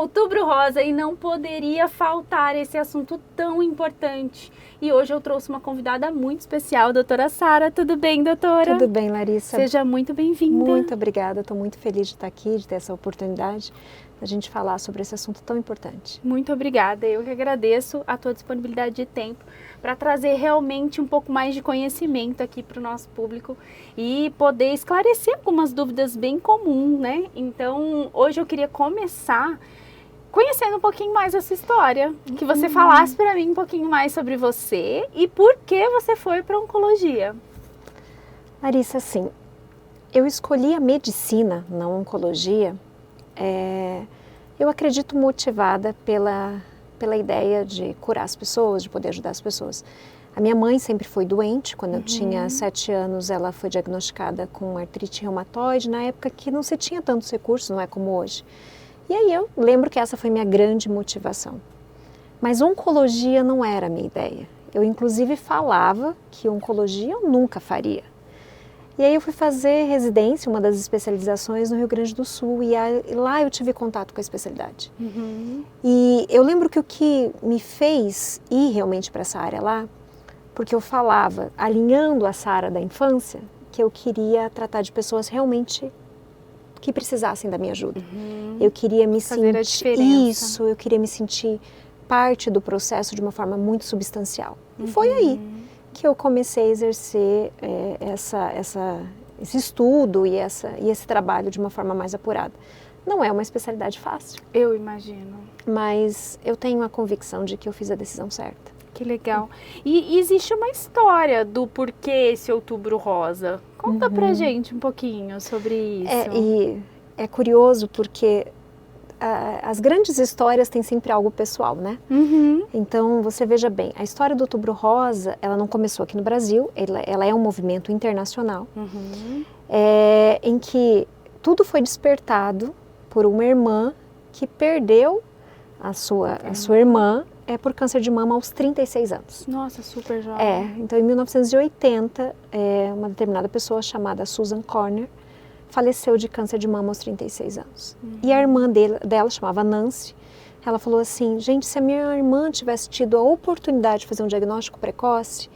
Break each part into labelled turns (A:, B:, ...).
A: Outubro Rosa e não poderia faltar esse assunto tão importante. E hoje eu trouxe uma convidada muito especial, a doutora Sara. Tudo bem, doutora?
B: Tudo bem, Larissa.
A: Seja muito bem-vinda.
B: Muito obrigada, estou muito feliz de estar aqui, de ter essa oportunidade da gente falar sobre esse assunto tão importante.
A: Muito obrigada, eu que agradeço a tua disponibilidade de tempo para trazer realmente um pouco mais de conhecimento aqui para o nosso público e poder esclarecer algumas dúvidas bem comuns, né? Então, hoje eu queria começar conhecendo um pouquinho mais essa história, que você falasse para mim um pouquinho mais sobre você e por que você foi para oncologia.
B: Larissa, assim, eu escolhi a medicina na oncologia, eu acredito motivada pela ideia de curar as pessoas, de poder ajudar as pessoas. A minha mãe sempre foi doente, quando eu tinha 7 anos ela foi diagnosticada com artrite reumatoide, na época que não se tinha tantos recursos, não é como hoje. E aí eu lembro que essa foi minha grande motivação. Mas oncologia não era a minha ideia. Eu inclusive falava que oncologia eu nunca faria. E aí eu fui fazer residência, uma das especializações no Rio Grande do Sul, e lá eu tive contato com a especialidade. E eu lembro que o que me fez ir realmente para essa área lá, porque eu falava, alinhando a Sara da infância, que eu queria tratar de pessoas realmente que precisassem da minha ajuda. Eu queria me
A: Fazer a
B: sentir
A: diferença.
B: eu queria me sentir parte do processo de uma forma muito substancial. E foi aí que eu comecei a exercer esse estudo e esse trabalho de uma forma mais apurada. Não é uma especialidade fácil.
A: Eu imagino.
B: Mas eu tenho a convicção de que eu fiz a decisão certa.
A: Que legal. E existe uma história do porquê esse Outubro Rosa. Conta pra gente um pouquinho sobre isso.
B: E é curioso porque as grandes histórias têm sempre algo pessoal, né? Então, você veja bem, a história do Outubro Rosa, ela não começou aqui no Brasil, ela é um movimento internacional, em que tudo foi despertado por uma irmã que perdeu a sua irmã por câncer de mama aos 36 anos.
A: Nossa, super jovem.
B: Então em 1980, uma determinada pessoa chamada Susan Corner faleceu de câncer de mama aos 36 anos. E a irmã dela, chamava Nancy, ela falou assim, gente, se a minha irmã tivesse tido a oportunidade de fazer um diagnóstico precoce,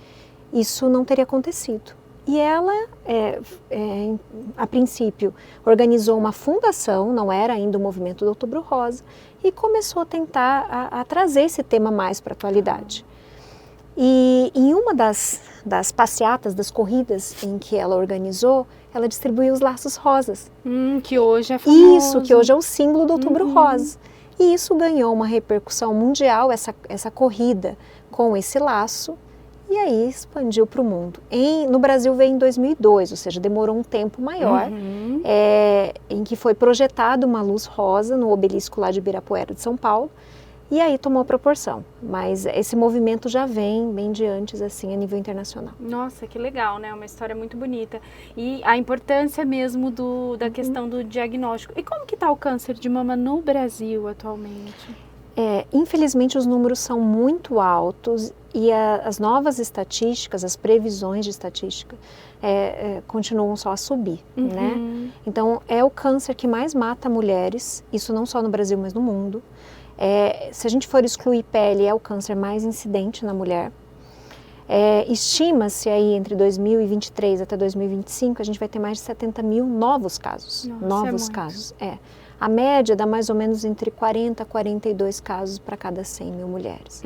B: isso não teria acontecido. E ela, a princípio, organizou uma fundação, não era ainda o movimento do Outubro Rosa, e começou a tentar a trazer esse tema mais para a atualidade. E em uma das passeatas, das corridas em que ela organizou, ela distribuiu os laços rosas.
A: Que hoje é famoso.
B: Isso, que hoje é o símbolo do Outubro Rosa. E isso ganhou uma repercussão mundial, essa corrida com esse laço, e aí expandiu para o mundo. No Brasil veio em 2002, ou seja, demorou um tempo maior, em que foi projetada uma luz rosa no obelisco lá de Ibirapuera de São Paulo, e aí tomou proporção. Mas esse movimento já vem bem de antes, assim, a nível internacional.
A: Nossa, que legal, né? Uma história muito bonita. E a importância mesmo da questão do diagnóstico. E como que está o câncer de mama no Brasil atualmente?
B: Infelizmente os números são muito altos e as novas estatísticas, as previsões de estatística continuam só a subir, né? Então é o câncer que mais mata mulheres, isso não só no Brasil, mas no mundo. Se a gente for excluir pele, é o câncer mais incidente na mulher. Estima-se aí entre 2023 até 2025, a gente vai ter mais de 70 mil novos casos.
A: Nossa,
B: novos casos, A média dá mais ou menos entre 40 a 42 casos para cada 100 mil mulheres.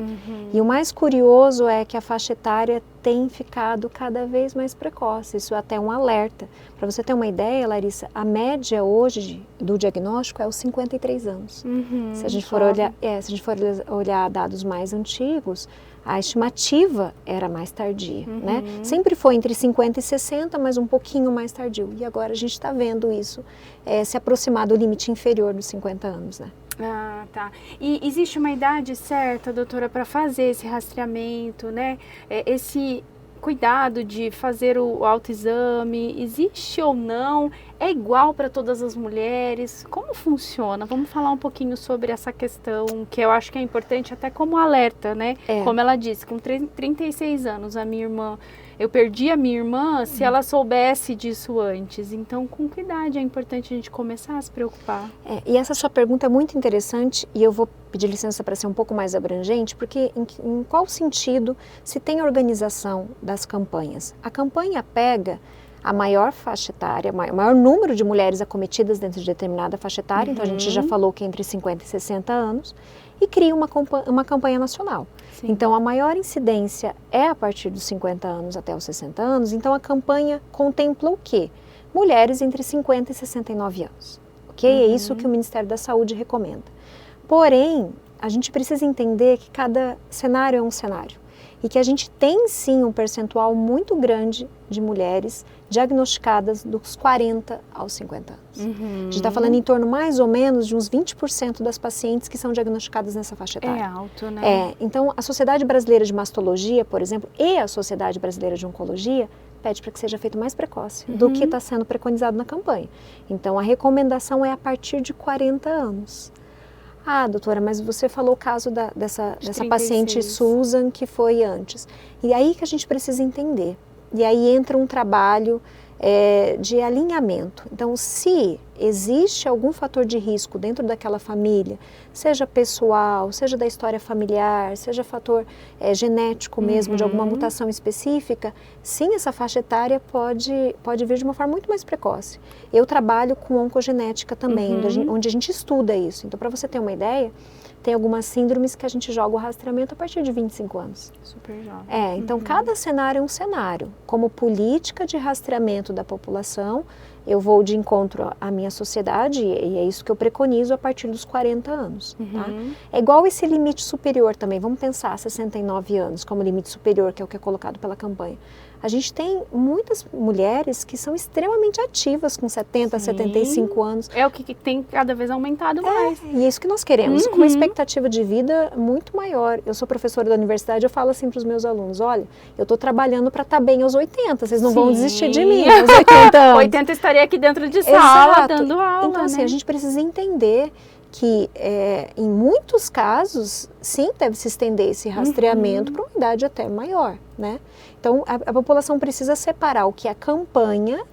B: E o mais curioso é que a faixa etária tem ficado cada vez mais precoce. Isso é até um alerta. Para você ter uma ideia, Larissa, a média hoje do diagnóstico é os 53 anos. Se a gente for olhar dados mais antigos, a estimativa era mais tardia, né? Sempre foi entre 50 e 60, mas um pouquinho mais tardio. E agora a gente está vendo isso se aproximar do limite inferior dos 50 anos, né?
A: Ah, tá. E existe uma idade certa, doutora, para fazer esse rastreamento, né? cuidado de fazer o autoexame existe ou não? É igual para todas as mulheres? Como funciona? Vamos falar um pouquinho sobre essa questão, que eu acho que é importante até como alerta, né? Como ela disse, com 36 anos, eu perdi a minha irmã se ela soubesse disso antes. Então, com que idade é importante a gente começar a se preocupar?
B: E essa sua pergunta é muito interessante e eu vou pedir licença para ser um pouco mais abrangente, porque em qual sentido se tem organização das campanhas? A campanha pega a maior faixa etária, o maior número de mulheres acometidas dentro de determinada faixa etária, então a gente já falou que é entre 50 e 60 anos, e cria uma campanha nacional.
A: Sim.
B: Então a maior incidência é a partir dos 50 anos até os 60 anos, então a campanha contempla o quê? Mulheres entre 50 e 69 anos, ok? É isso que o Ministério da Saúde recomenda. Porém, a gente precisa entender que cada cenário é um cenário e que a gente tem sim um percentual muito grande de mulheres diagnosticadas dos 40 aos 50 anos. A gente está falando em torno mais ou menos de uns 20% das pacientes que são diagnosticadas nessa faixa etária.
A: É alto, né?
B: Então a Sociedade Brasileira de Mastologia, por exemplo, e a Sociedade Brasileira de Oncologia pede para que seja feito mais precoce do que está sendo preconizado na campanha. Então a recomendação é a partir de 40 anos. Ah, doutora, mas você falou o caso dessa paciente Susan que foi antes. E aí que a gente precisa entender. E aí entra um trabalho de alinhamento. Então, se existe algum fator de risco dentro daquela família, seja pessoal, seja da história familiar, seja fator genético mesmo, de alguma mutação específica, sim, essa faixa etária pode vir de uma forma muito mais precoce. Eu trabalho com oncogenética também, onde a gente estuda isso. Então, para você ter uma ideia, tem algumas síndromes que a gente joga o rastreamento a partir de 25 anos.
A: Super jovem.
B: Então cada cenário é um cenário. Como política de rastreamento da população, eu vou de encontro à minha sociedade e é isso que eu preconizo a partir dos 40 anos. Tá? É igual esse limite superior também, vamos pensar 69 anos como limite superior, que é o que é colocado pela campanha. A gente tem muitas mulheres que são extremamente ativas com 70, 75 anos.
A: É o que tem cada vez aumentado mais.
B: E é isso que nós queremos, com uma expectativa de vida muito maior. Eu sou professora da universidade, eu falo assim para os meus alunos, olha, eu estou trabalhando para estar bem aos 80, vocês não vão desistir de mim aos 80 anos.
A: 80 estaria aqui dentro de sala, dando aula,
B: então, assim, a gente precisa entender que em muitos casos, sim, deve se estender esse rastreamento para uma idade até maior, né? Então, a população precisa separar o que é campanha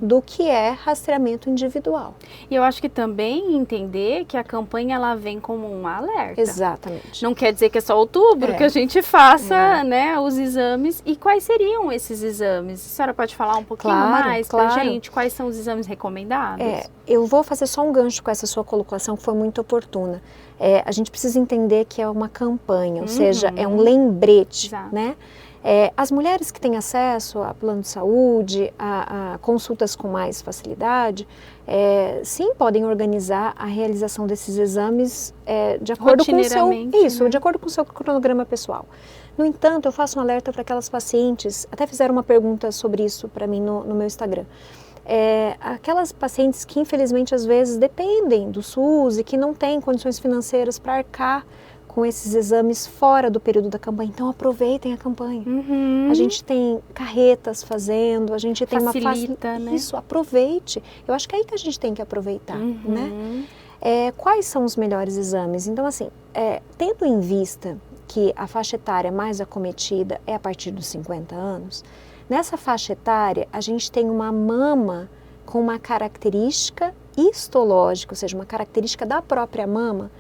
B: do que é rastreamento individual.
A: E eu acho que também entender que a campanha ela vem como um alerta.
B: Exatamente.
A: Não quer dizer que é só outubro que a gente faça né, os exames. E quais seriam esses exames? A senhora pode falar um pouquinho mais pra gente? Quais são os exames recomendados?
B: Eu vou fazer só um gancho com essa sua colocação que foi muito oportuna. A gente precisa entender que é uma campanha, ou seja, é um lembrete, né? As mulheres que têm acesso a plano de saúde, a consultas com mais facilidade, sim, podem organizar a realização desses exames de acordo com o seu, de acordo com o seu cronograma pessoal. No entanto, eu faço um alerta para aquelas pacientes, até fizeram uma pergunta sobre isso para mim no meu Instagram. Aquelas pacientes que infelizmente às vezes dependem do SUS e que não têm condições financeiras para arcar com esses exames fora do período da campanha. Então aproveitem a campanha. A gente tem carretas fazendo, a gente tem
A: facilita, né?
B: Isso, aproveite. Eu acho que é aí que a gente tem que aproveitar, né? Quais são os melhores exames? Então assim, tendo em vista que a faixa etária mais acometida é a partir dos 50 anos, nessa faixa etária a gente tem uma mama com uma característica histológica, ou seja, uma característica da própria mama,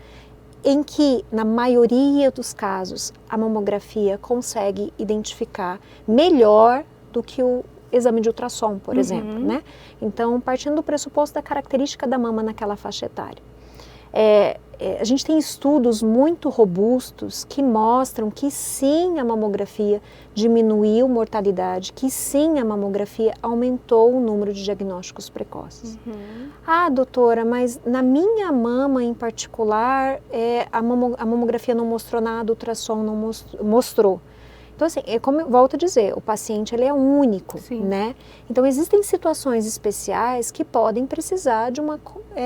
B: em que, na maioria dos casos, a mamografia consegue identificar melhor do que o exame de ultrassom, por exemplo, né? Então, partindo do pressuposto da característica da mama naquela faixa etária. A gente tem estudos muito robustos que mostram que sim, a mamografia diminuiu mortalidade, que sim, a mamografia aumentou o número de diagnósticos precoces. Ah, doutora, mas na minha mama em particular, a mamografia não mostrou nada, o ultrassom não mostrou. Então, assim, como eu volto a dizer, o paciente ele é único,
A: Sim.
B: né? Então, existem situações especiais que podem precisar de uma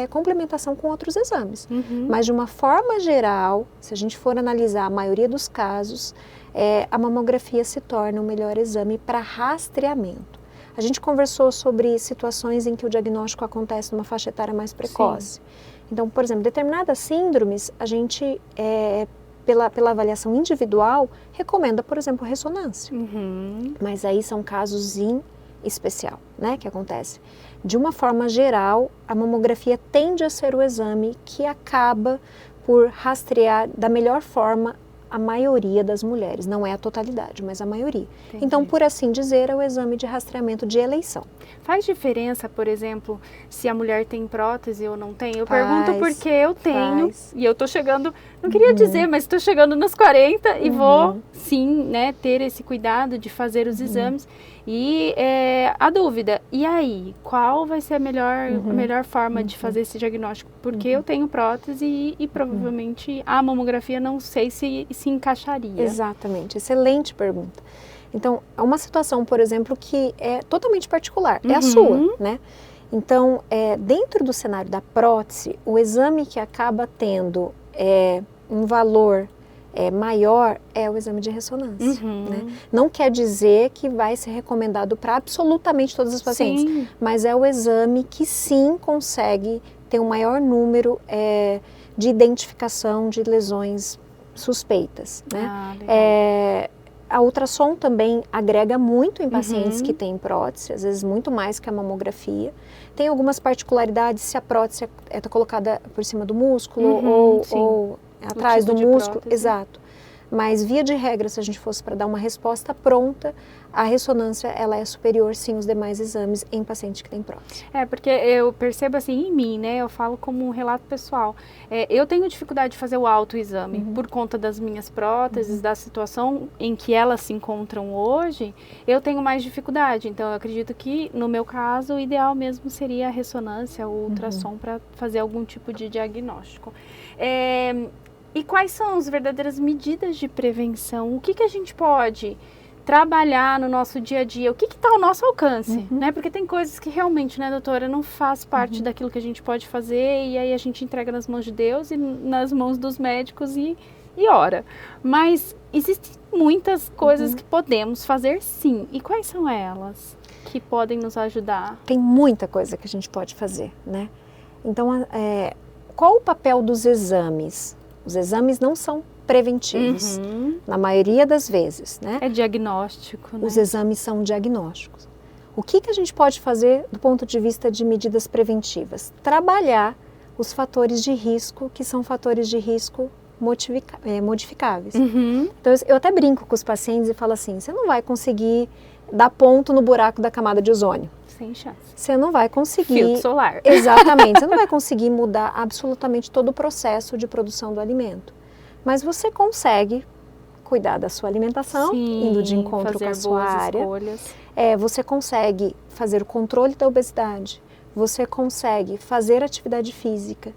B: complementação com outros exames. Mas, de uma forma geral, se a gente for analisar a maioria dos casos, a mamografia se torna o melhor exame para rastreamento. A gente conversou sobre situações em que o diagnóstico acontece numa faixa etária mais precoce. Sim. Então, por exemplo, determinadas síndromes, a gente, pela avaliação individual, recomenda, por exemplo, ressonância. Mas aí são casos em especial, né, que acontece. De uma forma geral, a mamografia tende a ser o exame que acaba por rastrear da melhor forma a maioria das mulheres, não é a totalidade, mas a maioria. Entendi. Então, por assim dizer, é o exame de rastreamento de eleição.
A: Faz diferença, por exemplo, se a mulher tem prótese ou não tem? Eu pergunto porque eu tenho, e eu tô chegando, não queria dizer, mas estou chegando nos 40 e vou, sim, né, ter esse cuidado de fazer os exames. E a dúvida, e aí, qual vai ser a melhor forma de fazer esse diagnóstico? Porque eu tenho prótese e provavelmente a mamografia não sei se encaixaria.
B: Exatamente, excelente pergunta. Então, é uma situação, por exemplo, que é totalmente particular, é a sua, né? Então, dentro do cenário da prótese, o exame que acaba tendo um valor maior é o exame de ressonância. Né? Não quer dizer que vai ser recomendado para absolutamente todos os pacientes, sim, mas é o exame que sim consegue ter um maior número de identificação de lesões suspeitas. Né? A ultrassom também agrega muito em pacientes que têm prótese, às vezes muito mais que a mamografia. Tem algumas particularidades se a prótese está colocada por cima do músculo ou atrás do músculo, prótese. Exato. Mas via de regra, se a gente fosse para dar uma resposta pronta, a ressonância ela é superior sim aos demais exames em paciente que tem prótese.
A: Porque eu percebo assim em mim, né? Eu falo como um relato pessoal. Eu tenho dificuldade de fazer o autoexame por conta das minhas próteses, da situação em que elas se encontram hoje. Eu tenho mais dificuldade. Então eu acredito que no meu caso o ideal mesmo seria a ressonância ou ultrassom para fazer algum tipo de diagnóstico. E quais são as verdadeiras medidas de prevenção? O que a gente pode trabalhar no nosso dia a dia? O que está ao nosso alcance? Né? Porque tem coisas que realmente, né, doutora, não faz parte daquilo que a gente pode fazer e aí a gente entrega nas mãos de Deus e nas mãos dos médicos e ora. Mas existem muitas coisas que podemos fazer sim. E quais são elas que podem nos ajudar?
B: Tem muita coisa que a gente pode fazer, né? Então, qual o papel dos exames? Os exames não são preventivos, na maioria das vezes, né?
A: É diagnóstico, né?
B: Os exames são diagnósticos. O que a gente pode fazer do ponto de vista de medidas preventivas? Trabalhar os fatores de risco, que são fatores de risco modificáveis. Então, eu até brinco com os pacientes e falo assim, você não vai conseguir dar ponto no buraco da camada de ozônio.
A: Sem chance.
B: Você não vai conseguir...
A: Filtro solar.
B: Exatamente. Você não vai conseguir mudar absolutamente todo o processo de produção do alimento. Mas você consegue cuidar da sua alimentação, sim, indo de encontro com a sua área. Escolhas. Você consegue fazer o controle da obesidade. Você consegue fazer atividade física.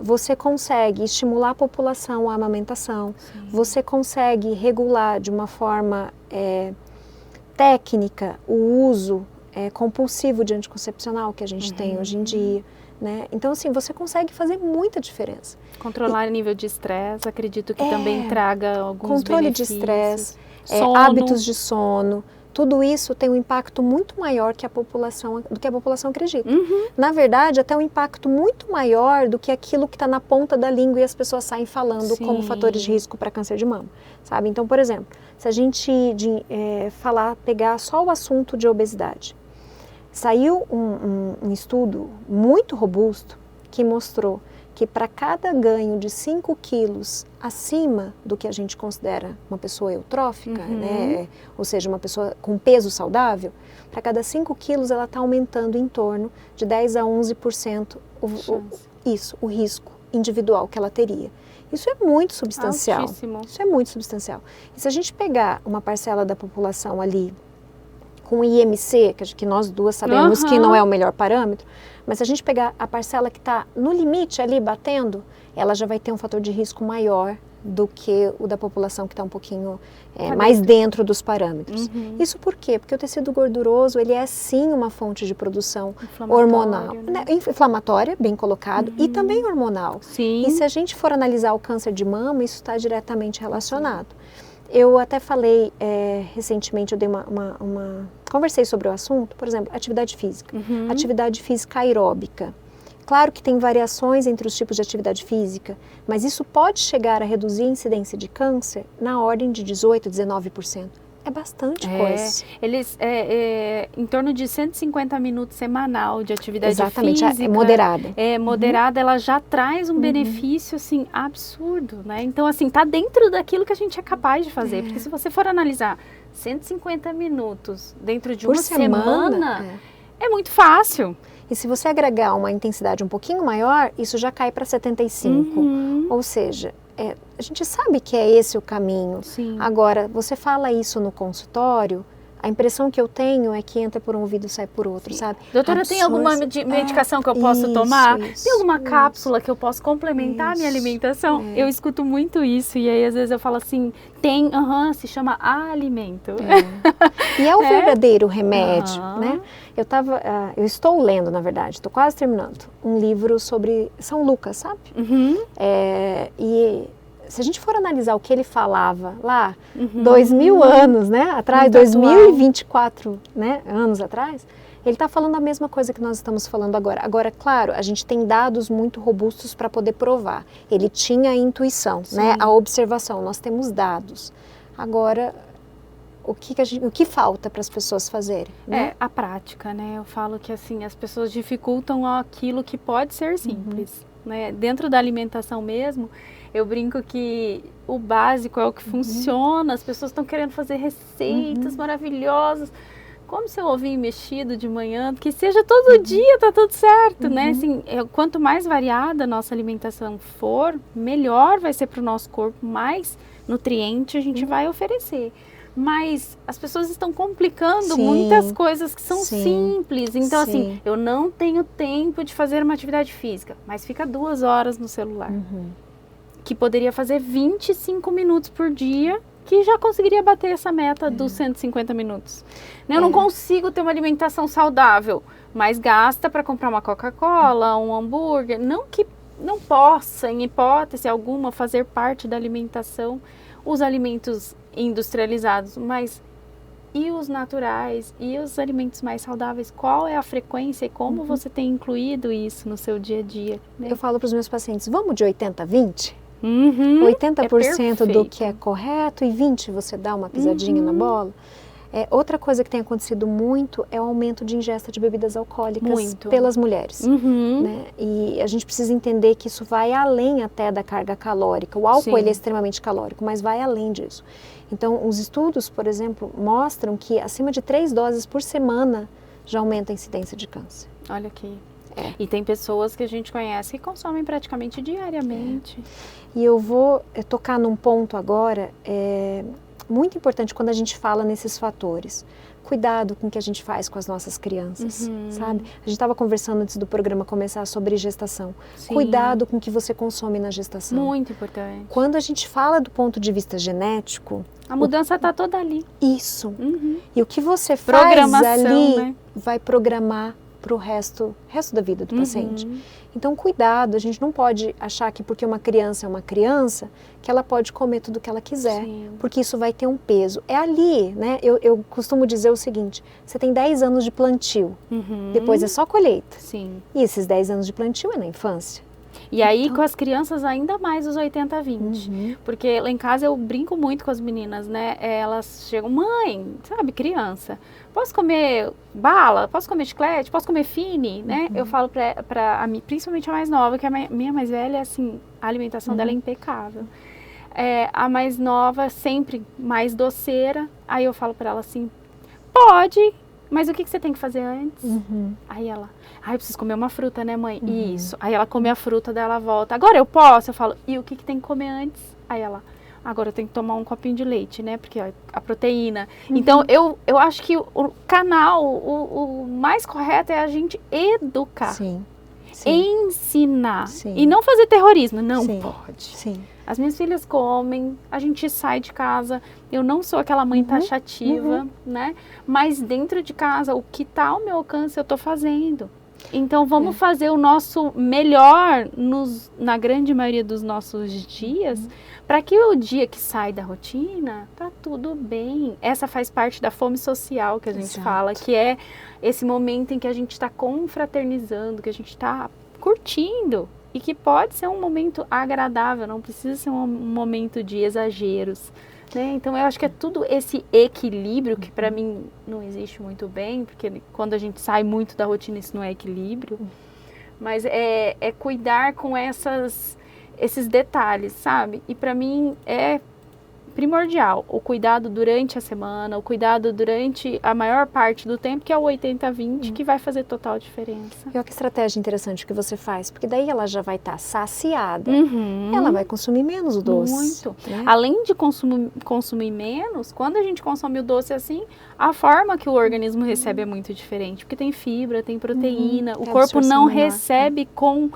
B: Você consegue estimular a população à amamentação. Sim. Você consegue regular de uma forma técnica o uso compulsivo de anticoncepcional que a gente tem hoje em dia, né? Então, assim, você consegue fazer muita diferença.
A: Controlar o nível de estresse, acredito que também traga alguns
B: controle
A: benefícios.
B: De estresse, hábitos de sono, tudo isso tem um impacto muito maior do que a população acredita. Na verdade, até um impacto muito maior do que aquilo que está na ponta da língua e as pessoas saem falando como fatores de risco para câncer de mama, sabe? Então, por exemplo, se a gente pegar só o assunto de obesidade, saiu um estudo muito robusto que mostrou que para cada ganho de 5 quilos acima do que a gente considera uma pessoa eutrófica, né, ou seja, uma pessoa com peso saudável, para cada 5 quilos ela está aumentando em torno de 10 a 11% o risco individual que ela teria. Isso é muito substancial.
A: Altíssimo.
B: Isso é muito substancial. E se a gente pegar uma parcela da população ali com IMC, que nós duas sabemos que não é o melhor parâmetro, mas se a gente pegar a parcela que está no limite ali batendo, ela já vai ter um fator de risco maior do que o da população que está um pouquinho mais dentro dos parâmetros. Isso por quê? Porque o tecido gorduroso, ele é sim uma fonte de produção hormonal. Né? Inflamatória, bem colocado, e também hormonal.
A: Sim.
B: E se a gente for analisar o câncer de mama, isso está diretamente relacionado. Eu até falei recentemente, eu dei conversei sobre o assunto, por exemplo, atividade física. Atividade física aeróbica. Claro que tem variações entre os tipos de atividade física, mas isso pode chegar a reduzir a incidência de câncer na ordem de 18%, 19%. É bastante coisa.
A: Eles, em torno de 150 minutos semanal de atividade
B: Exatamente,
A: física.
B: é moderada.
A: Moderada, ela já traz um benefício, assim, absurdo, né? Então, assim, tá dentro daquilo que a gente é capaz de fazer. Porque se você for analisar 150 minutos dentro de uma semana, é muito fácil.
B: E se você agregar uma intensidade um pouquinho maior, isso já cai para 75. Ou seja, a gente sabe que é esse o caminho.
A: Sim.
B: Agora, você fala isso no consultório, a impressão que eu tenho é que entra por um ouvido e sai por outro, sabe?
A: Doutora, tem alguma medicação que eu posso tomar? Tem alguma cápsula que eu posso complementar a minha alimentação? Eu escuto muito isso e aí às vezes eu falo assim, se chama alimento.
B: E é o verdadeiro remédio, né? Eu estou lendo, na verdade, estou quase terminando, um livro sobre São Lucas, sabe? E se a gente for analisar o que ele falava lá, 2000 anos, né, atrás, muito 2024 né, anos atrás, ele está falando a mesma coisa que nós estamos falando agora. Agora, claro, a gente tem dados muito robustos para poder provar. Ele tinha a intuição, né, a observação, nós temos dados. Agora, o que falta para as pessoas fazerem? Né?
A: A prática, né? Eu falo que assim, as pessoas dificultam aquilo que pode ser simples. Né? Dentro da alimentação mesmo, eu brinco que o básico é o que funciona, as pessoas estão querendo fazer receitas maravilhosas. Come seu ovinho mexido de manhã, que seja todo dia, tá tudo certo, né? Assim, quanto mais variada a nossa alimentação for, melhor vai ser para o nosso corpo, mais nutriente a gente vai oferecer. Mas as pessoas estão complicando muitas coisas que são simples. Então, assim, eu não tenho tempo de fazer uma atividade física, mas fica 2 horas no celular. Que poderia fazer 25 minutos por dia, que já conseguiria bater essa meta dos 150 minutos. Eu não consigo ter uma alimentação saudável, mas gasta para comprar uma Coca-Cola, um hambúrguer. Não que não possa, em hipótese alguma, fazer parte da alimentação os alimentos industrializados, mas e os naturais, e os alimentos mais saudáveis? Qual é a frequência e como você tem incluído isso no seu dia a dia? Né?
B: Eu falo para os meus pacientes, vamos de 80-20? 80% do que é correto e 20% você dá uma pisadinha na bola. Outra coisa que tem acontecido muito é o aumento de ingesta de bebidas alcoólicas pelas mulheres. Né? E a gente precisa entender que isso vai além até da carga calórica. O álcool ele é extremamente calórico, mas vai além disso. Então, os estudos, por exemplo, mostram que acima de 3 doses por semana já aumenta a incidência de câncer.
A: Olha aqui. E tem pessoas que a gente conhece que consomem praticamente diariamente.
B: E eu vou tocar num ponto agora muito importante quando a gente fala nesses fatores. Cuidado com o que a gente faz com as nossas crianças, sabe? A gente estava conversando antes do programa começar sobre gestação. Cuidado com o que você consome na gestação.
A: Muito importante.
B: Quando a gente fala do ponto de vista genético...
A: A mudança está toda ali.
B: Isso. E o que você faz ali
A: né?
B: vai programar para o resto da vida do paciente. Então, cuidado, a gente não pode achar que porque uma criança é uma criança, que ela pode comer tudo o que ela quiser, porque isso vai ter um peso. É ali, né? Eu costumo dizer o seguinte, você tem 10 anos de plantio, depois é só colheita. E esses 10 anos de plantio é na infância.
A: E aí, com as crianças, ainda mais os 80-20. Porque lá em casa eu brinco muito com as meninas, né? Elas chegam, mãe, sabe, criança, posso comer bala? Posso comer chiclete? Posso comer fine? Né? Eu falo pra mim, principalmente a mais nova, que a minha mais velha, assim, a alimentação dela é impecável. A mais nova, sempre mais doceira. Aí eu falo pra ela assim, pode, mas o que você tem que fazer antes? Aí ela... eu preciso comer uma fruta, né, mãe? Isso. Aí ela come a fruta, daí ela volta. Agora eu posso? Eu falo, e o que tem que comer antes? Aí ela, agora eu tenho que tomar um copinho de leite, né? Porque ó, a proteína. Então, eu acho que o canal, o mais correto é a gente educar. ensinar.
B: Sim.
A: E não fazer terrorismo, não
B: Sim.
A: pode.
B: Sim.
A: As minhas filhas comem, a gente sai de casa, eu não sou aquela mãe taxativa, né? Mas dentro de casa, o que está ao meu alcance, eu estou fazendo. Então, vamos fazer o nosso melhor na grande maioria dos nossos dias, para que o dia que sai da rotina, tá tudo bem. Essa faz parte da fome social que a gente fala, que é esse momento em que a gente está confraternizando, que a gente está curtindo. E que pode ser um momento agradável, não precisa ser um momento de exageros, né? Então, eu acho que é tudo esse equilíbrio que para mim não existe muito bem, porque quando a gente sai muito da rotina, isso não é equilíbrio. Mas é cuidar com esses detalhes, sabe? E para mim é primordial o cuidado durante a semana, o cuidado durante a maior parte do tempo, que é o 80-20, que vai fazer total diferença.
B: E olha que estratégia interessante que você faz, porque daí ela já vai estar saciada, ela vai consumir menos o doce.
A: Muito.
B: Né?
A: Além de consumir menos, quando a gente consome o doce assim, a forma que o organismo recebe é muito diferente, porque tem fibra, tem proteína, o corpo não recebe com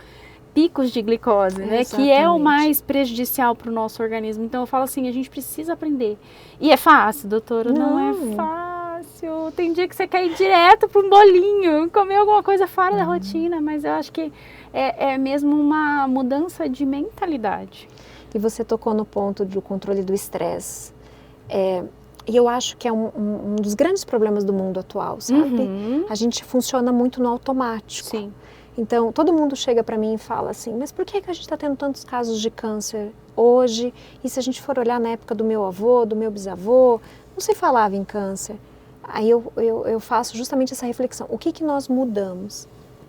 A: picos de glicose, né? Que é o mais prejudicial para o nosso organismo. Então eu falo assim, a gente precisa aprender. E é fácil, doutora? Não é fácil. Tem dia que você quer ir direto para um bolinho, comer alguma coisa fora da rotina, mas eu acho que é mesmo uma mudança de mentalidade.
B: E você tocou no ponto do controle do estresse. E eu acho que é um dos grandes problemas do mundo atual, sabe? A gente funciona muito no automático.
A: Sim.
B: Então, todo mundo chega para mim e fala assim, mas por que a gente está tendo tantos casos de câncer hoje? E se a gente for olhar na época do meu avô, do meu bisavô, não se falava em câncer. Aí eu faço justamente essa reflexão. O que nós mudamos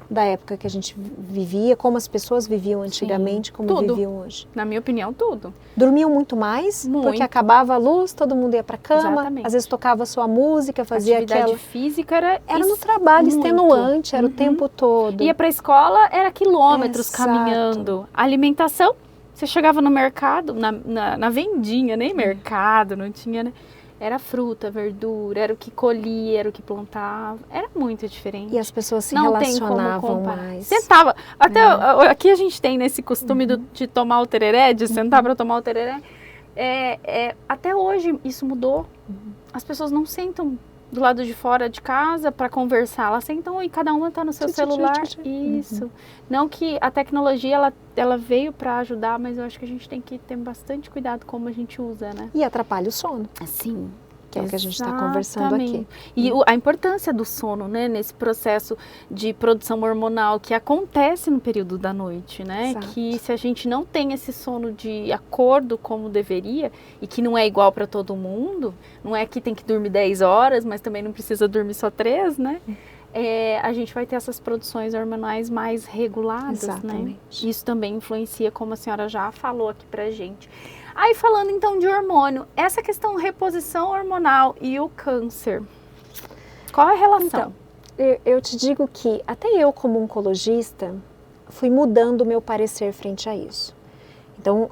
B: da época que a gente vivia, como as pessoas viviam antigamente, como viviam hoje?
A: Na minha opinião, tudo.
B: Dormiam muito mais, porque acabava a luz, todo mundo ia para a cama, às vezes tocava sua música, fazia
A: atividade física era
B: no trabalho extenuante, era o tempo todo.
A: Ia para a escola, era quilômetros caminhando. A alimentação, você chegava no mercado, na vendinha, nem mercado, não tinha, né? Era fruta, verdura, era o que colhia, era o que plantava. Era muito diferente.
B: E as pessoas se relacionavam mais.
A: Sentava. Até aqui a gente tem nesse costume de tomar o tereré, de sentar para tomar o tereré. Até hoje isso mudou. As pessoas não sentam do lado de fora de casa para conversar. Elas sentam e cada uma está no seu celular. Isso. Não que a tecnologia ela veio para ajudar, mas eu acho que a gente tem que ter bastante cuidado como a gente usa, né?
B: E atrapalha o sono.
A: Sim.
B: Que é o que a gente está conversando aqui.
A: E a importância do sono, né? Nesse processo de produção hormonal que acontece no período da noite, né?
B: Exato.
A: Que se a gente não tem esse sono de acordo como deveria, e que não é igual para todo mundo, não é que tem que dormir 10 horas, mas também não precisa dormir só 3, né? A gente vai ter essas produções hormonais mais reguladas, né? Isso também influencia, como a senhora já falou aqui pra gente. Aí falando então de hormônio, essa questão reposição hormonal e o câncer, qual é a relação?
B: Então, eu te digo que até eu como oncologista fui mudando o meu parecer frente a isso. Então,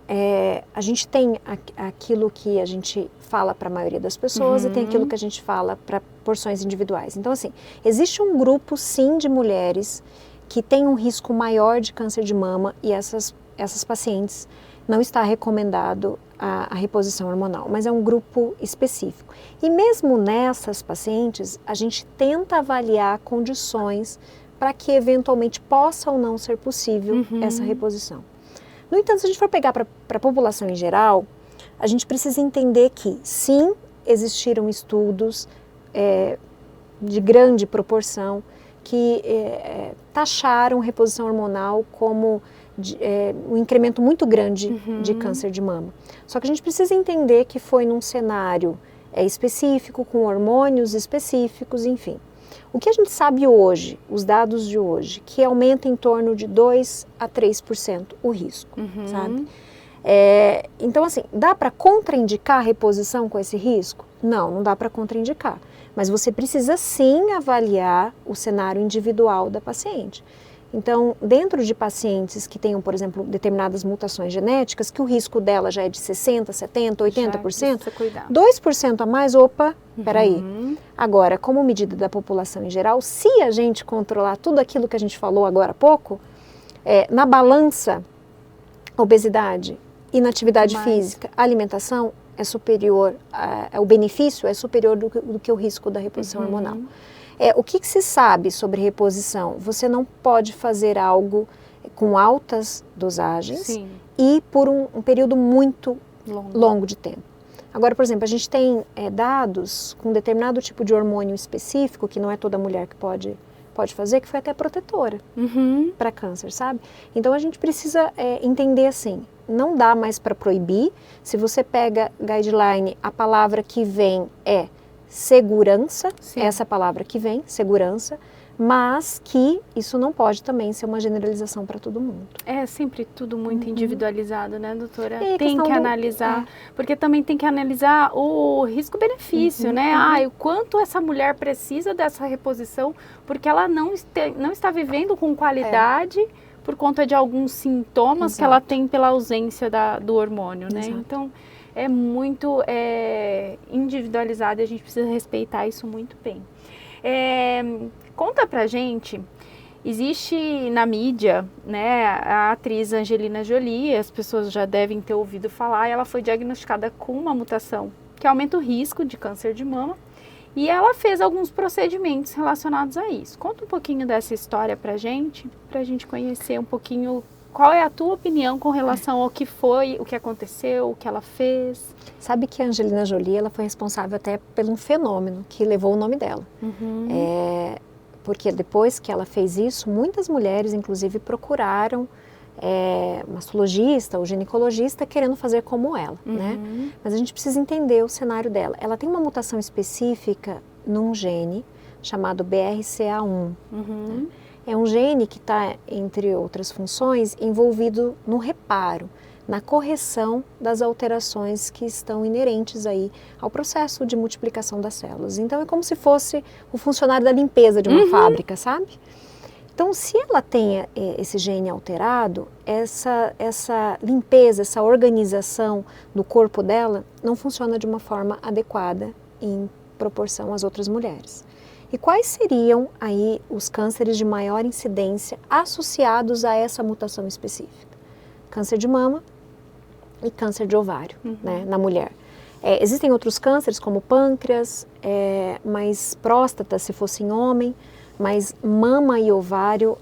B: a gente tem aquilo que a gente fala para a maioria das pessoas e tem aquilo que a gente fala para porções individuais. Então, assim, existe um grupo, sim, de mulheres que tem um risco maior de câncer de mama e essas pacientes não está recomendado a reposição hormonal, mas é um grupo específico. E mesmo nessas pacientes, a gente tenta avaliar condições para que eventualmente possa ou não ser possível essa reposição. No entanto, se a gente for pegar para a população em geral, a gente precisa entender que, sim, existiram estudos de grande proporção que taxaram reposição hormonal como um incremento muito grande de câncer de mama. Só que a gente precisa entender que foi num cenário específico, com hormônios específicos, enfim. O que a gente sabe hoje, os dados de hoje, que aumenta em torno de 2 a 3% o risco, sabe? Então, assim, dá para contraindicar a reposição com esse risco? Não dá para contraindicar. Mas você precisa sim avaliar o cenário individual da paciente. Então, dentro de pacientes que tenham, por exemplo, determinadas mutações genéticas, que o risco dela já é de 60%, 70%, 80%, 2% a mais, peraí. Agora, como medida da população em geral, se a gente controlar tudo aquilo que a gente falou agora há pouco, Na balança, obesidade, inatividade
A: Mais.
B: física, alimentação é superior, o benefício é superior do que o risco da reposição hormonal. O que se sabe sobre reposição? Você não pode fazer algo com altas dosagens
A: Sim.
B: e por um período muito
A: Longo.
B: longo de tempo. Agora, por exemplo, a gente tem dados com determinado tipo de hormônio específico, que não é toda mulher que pode fazer, que foi até protetora para câncer, sabe? Então a gente precisa entender assim, não dá mais para proibir. Se você pega guideline, a palavra que vem é segurança,
A: Sim.
B: essa palavra que vem, segurança, mas que isso não pode também ser uma generalização para todo mundo.
A: É sempre tudo muito individualizado, né, doutora?
B: E
A: Tem que analisar, porque também tem que analisar o risco-benefício, né? O quanto essa mulher precisa dessa reposição, porque ela não está vivendo com qualidade por conta de alguns sintomas que ela tem pela ausência do hormônio, né?
B: Exato.
A: Então, é muito individualizado e a gente precisa respeitar isso muito bem. Conta pra gente, existe na mídia, né, a atriz Angelina Jolie, as pessoas já devem ter ouvido falar, ela foi diagnosticada com uma mutação que aumenta o risco de câncer de mama e ela fez alguns procedimentos relacionados a isso. Conta um pouquinho dessa história pra gente conhecer um pouquinho qual é a tua opinião com relação ao que foi, o que aconteceu, o que ela fez.
B: Sabe que a Angelina Jolie, ela foi responsável até por um fenômeno que levou o nome dela. Porque depois que ela fez isso, muitas mulheres, inclusive, procuraram mastologista ou ginecologista querendo fazer como ela, né? Mas a gente precisa entender o cenário dela. Ela tem uma mutação específica num gene chamado BRCA1. Né? É um gene que está, entre outras funções, envolvido no reparo, na correção das alterações que estão inerentes aí ao processo de multiplicação das células. Então é como se fosse o funcionário da limpeza de uma fábrica, sabe? Então, se ela tem esse gene alterado, essa limpeza, essa organização do corpo dela não funciona de uma forma adequada em proporção às outras mulheres. E quais seriam aí os cânceres de maior incidência associados a essa mutação específica? Câncer de mama e câncer de ovário, né, na mulher. Existem outros cânceres como pâncreas, mas próstata se fosse em homem, mas mama e ovário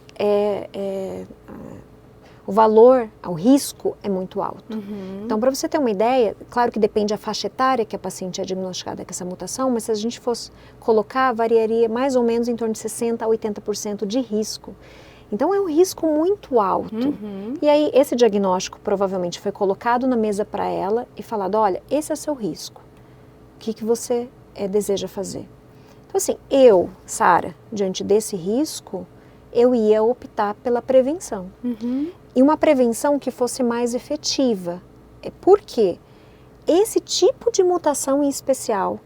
B: o valor, o risco é muito alto. Então, para você ter uma ideia, claro que depende da faixa etária que a paciente é diagnosticada com essa mutação, mas se a gente fosse colocar, variaria mais ou menos em torno de 60% a 80% de risco. Então, é um risco muito alto. E aí, esse diagnóstico provavelmente foi colocado na mesa para ela e falado, olha, esse é o seu risco. O que você deseja fazer? Então, assim, eu, Sara, diante desse risco, eu ia optar pela prevenção. E uma prevenção que fosse mais efetiva. Por quê? Esse tipo de mutação em especial,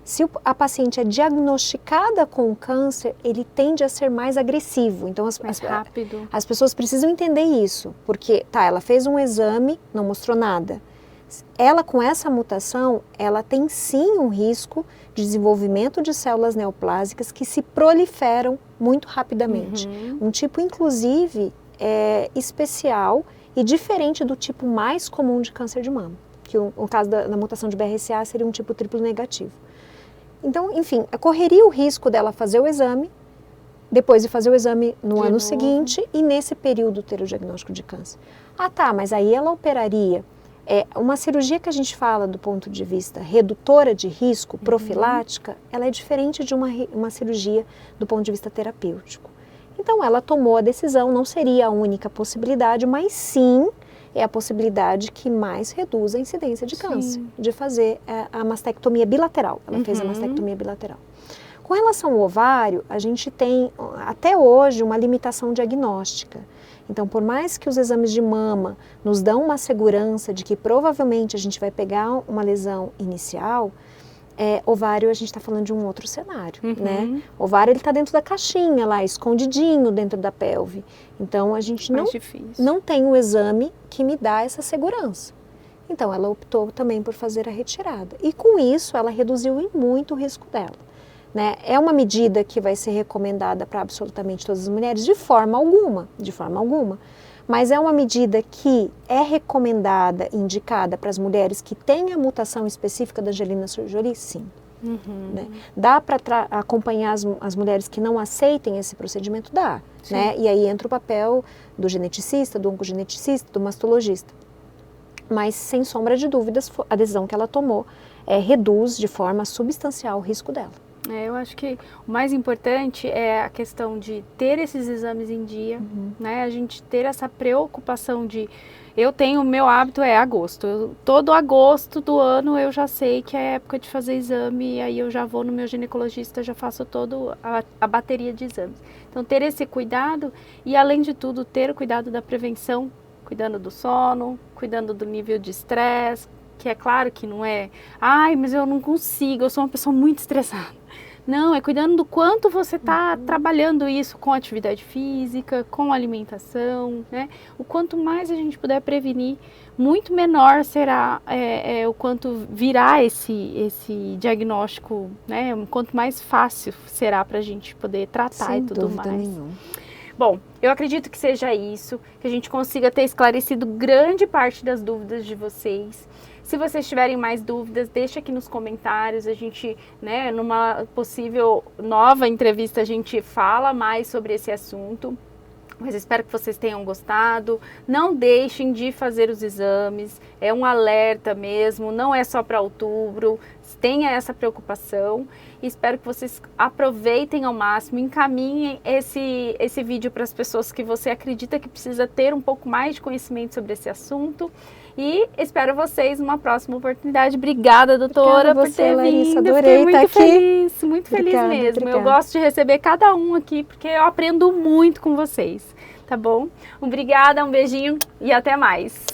B: se a paciente é diagnosticada com câncer, ele tende a ser mais agressivo. Então,
A: mais rápido.
B: As pessoas precisam entender isso. Porque, ela fez um exame, não mostrou nada. Ela, com essa mutação, ela tem sim um risco de desenvolvimento de células neoplásicas que se proliferam muito rapidamente. Um tipo, inclusive, especial e diferente do tipo mais comum de câncer de mama. Que o caso da mutação de BRCA seria um tipo triplo negativo. Então, enfim, correria o risco dela fazer o exame, depois de fazer o exame no ano seguinte e nesse período ter o diagnóstico de câncer. Mas aí ela operaria. Uma cirurgia que a gente fala do ponto de vista redutora de risco, profilática, ela é diferente de uma cirurgia do ponto de vista terapêutico. Então ela tomou a decisão, não seria a única possibilidade, mas sim é a possibilidade que mais reduz a incidência de câncer, de fazer a mastectomia bilateral. Ela fez a mastectomia bilateral. Com relação ao ovário, a gente tem até hoje uma limitação diagnóstica. Então, por mais que os exames de mama nos dão uma segurança de que provavelmente a gente vai pegar uma lesão inicial, ovário a gente está falando de um outro cenário, né? Ovário ele está dentro da caixinha lá, escondidinho dentro da pelve. Então, a gente não tem um exame que me dá essa segurança. Então, ela optou também por fazer a retirada. E com isso, ela reduziu em muito o risco dela. né? É uma medida que vai ser recomendada para absolutamente todas as mulheres? De forma alguma, de forma alguma. Mas é uma medida que é recomendada, indicada para as mulheres que têm a mutação específica da Angelina Jolie? Sim. Né? Dá para acompanhar as mulheres que não aceitem esse procedimento? Dá. Né? E aí entra o papel do geneticista, do oncogeneticista, do mastologista. Mas, sem sombra de dúvidas, a decisão que ela tomou reduz de forma substancial o risco dela.
A: Eu acho que o mais importante é a questão de ter esses exames em dia, né? A gente ter essa preocupação de... Eu tenho, o meu hábito é agosto. Todo agosto do ano eu já sei que é época de fazer exame, e aí eu já vou no meu ginecologista, já faço toda a bateria de exames. Então, ter esse cuidado e, além de tudo, ter o cuidado da prevenção, cuidando do sono, cuidando do nível de estresse, que é claro que não é, ai, mas eu não consigo, eu sou uma pessoa muito estressada. Não, é cuidando do quanto você está trabalhando isso com atividade física, com alimentação, né? O quanto mais a gente puder prevenir, muito menor será o quanto virá esse diagnóstico, né? Quanto mais fácil será para a gente poder tratar. Sem e tudo mais.
B: Nenhuma.
A: Bom, eu acredito que seja isso, que a gente consiga ter esclarecido grande parte das dúvidas de vocês. Se vocês tiverem mais dúvidas, deixa aqui nos comentários. A gente, né, numa possível nova entrevista, a gente fala mais sobre esse assunto. Mas espero que vocês tenham gostado. Não deixem de fazer os exames. É um alerta mesmo, não é só para outubro. Tenha essa preocupação. E espero que vocês aproveitem ao máximo, encaminhem esse vídeo para as pessoas que você acredita que precisa ter um pouco mais de conhecimento sobre esse assunto. E espero vocês numa próxima oportunidade. Obrigada, doutora,
B: obrigada
A: por ter
B: Larissa,
A: vindo.
B: Adorei
A: Fiquei muito feliz, muito
B: obrigada,
A: feliz mesmo.
B: Obrigada.
A: Eu gosto de receber cada um aqui, porque eu aprendo muito com vocês, tá bom? Obrigada, um beijinho e até mais.